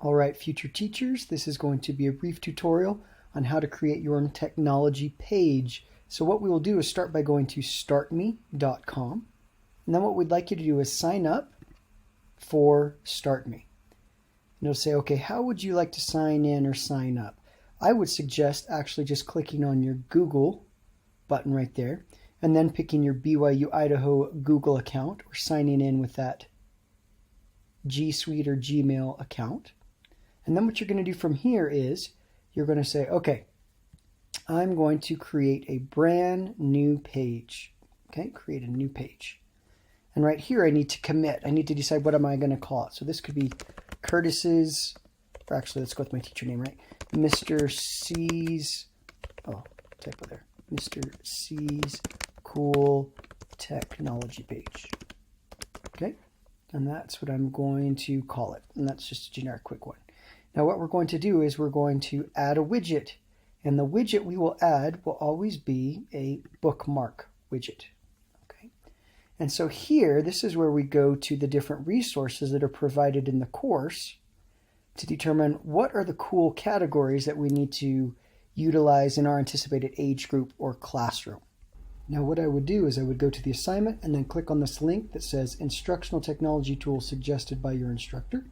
All right, future teachers, this is going to be a brief tutorial on how to create your own technology page. So what we will do is start by going to startme.com. And then what we'd like you to do is sign up for StartMe. And it'll say, okay, how would you like to sign in or sign up? I would suggest actually just clicking on your Google button right there, and then picking your BYU Idaho Google account or signing in with that G Suite or Gmail account. And then what you're going to do from here is you're going to say, okay, I'm going to create a brand new page. Okay, create a new page. And right here I need to commit. I need to decide what am I going to call it. So this could be Curtis's, or actually let's go with my teacher name, right? Mr. C's, oh, typo there. Mr. C's cool technology page. Okay, and that's what I'm going to call it. And that's just a generic quick one. Now what we're going to do is we're going to add a widget. And the widget we will add will always be a bookmark widget. Okay, and so here, this is where we go to the different resources that are provided in the course to determine what are the cool categories that we need to utilize in our anticipated age group or classroom. Now what I would do is I would go to the assignment and then click on this link that says Instructional Technology Tools Suggested by Your Instructor.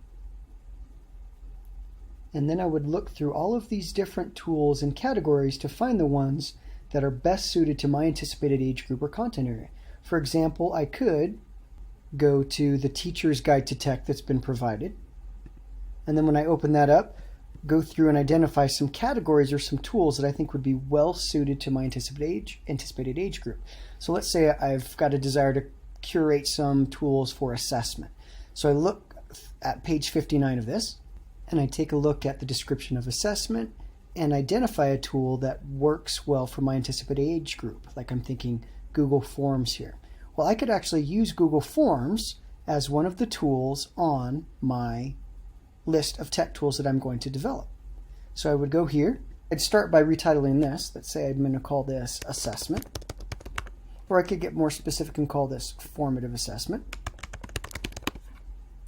And then I would look through all of these different tools and categories to find the ones that are best suited to my anticipated age group or content area. For example, I could go to the Teacher's Guide to Tech that's been provided. And then when I open that up, go through and identify some categories or some tools that I think would be well suited to my anticipated age group. So let's say I've got a desire to curate some tools for assessment. So I look at page 59 of this, and I take a look at the description of assessment and identify a tool that works well for my anticipated age group. Like I'm thinking Google Forms here. Well, I could actually use Google Forms as one of the tools on my list of tech tools that I'm going to develop. So I would go here. I'd start by retitling this. Let's say I'm going to call this assessment. Or I could get more specific and call this formative assessment.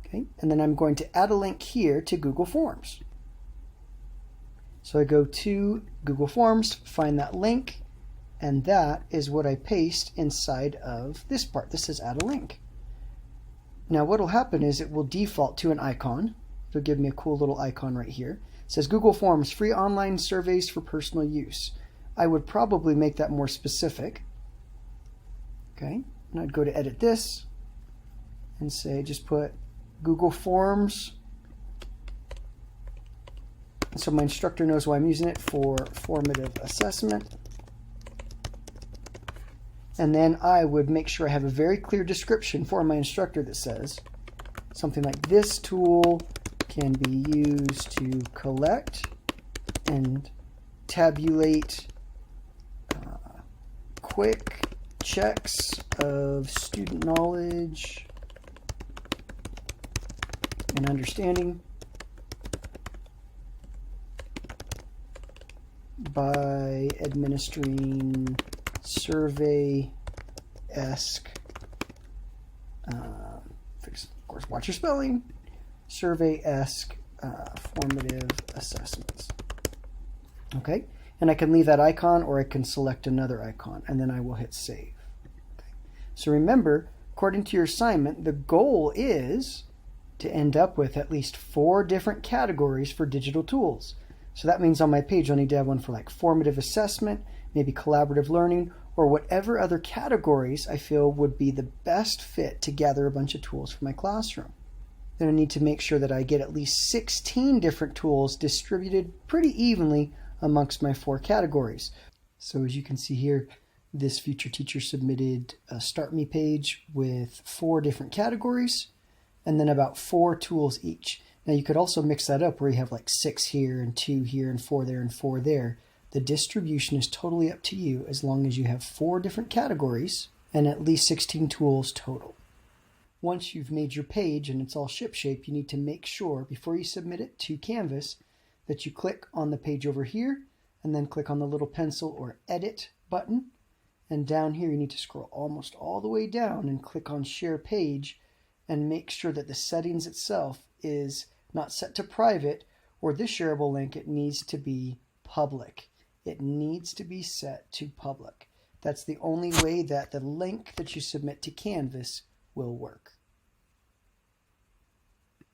Okay, and then I'm going to add a link here to Google Forms. So I go to Google Forms, find that link, and that is what I paste inside of this part. This says add a link. Now what will happen is it will default to an icon. It'll give me a cool little icon right here. It says Google Forms, free online surveys for personal use. I would probably make that more specific. Okay, and I'd go to edit this and say just put Google Forms. So my instructor knows why I'm using it for formative assessment. And then I would make sure I have a very clear description for my instructor that says something like this tool can be used to collect and tabulate quick checks of student knowledge and understanding by administering survey-esque, of course, watch your spelling, survey-esque formative assessments. Okay, and I can leave that icon or I can select another icon and then I will hit save. Okay. So remember, according to your assignment, the goal is to end up with at least 4 different categories for digital tools. So that means on my page I'll need to have one for like formative assessment, maybe collaborative learning, or whatever other categories I feel would be the best fit to gather a bunch of tools for my classroom. Then I need to make sure that I get at least 16 different tools distributed pretty evenly amongst my 4 categories. So as you can see here, this future teacher submitted a Start Me page with 4 different categories and then about 4 tools each. Now you could also mix that up where you have like 6 here and 2 here and 4 there and 4 there. The distribution is totally up to you as long as you have 4 different categories and at least 16 tools total. Once you've made your page and it's all shipshape, you need to make sure before you submit it to Canvas that you click on the page over here and then click on the little pencil or edit button. And down here you need to scroll almost all the way down and click on Share Page and make sure that the settings itself is not set to private, or this shareable link, it needs to be public. It needs to be set to public. That's the only way that the link that you submit to Canvas will work.